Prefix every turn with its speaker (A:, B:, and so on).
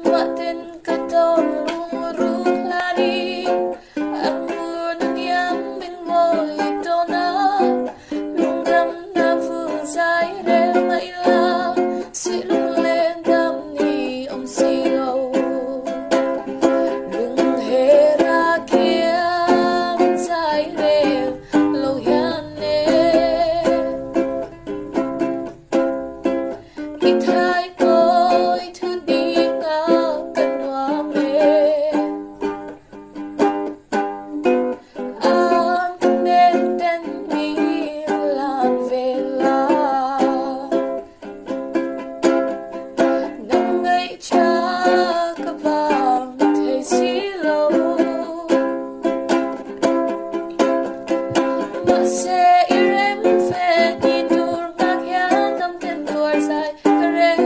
A: Matin katulong lari ang unang yamin mo ito na lungdam na fuzay re maila silong lendam ni om sigaw lung hera kiam zay re lo yane itay ko'y tudi nga kanwame ang kanenten nilang vela nang ngay cha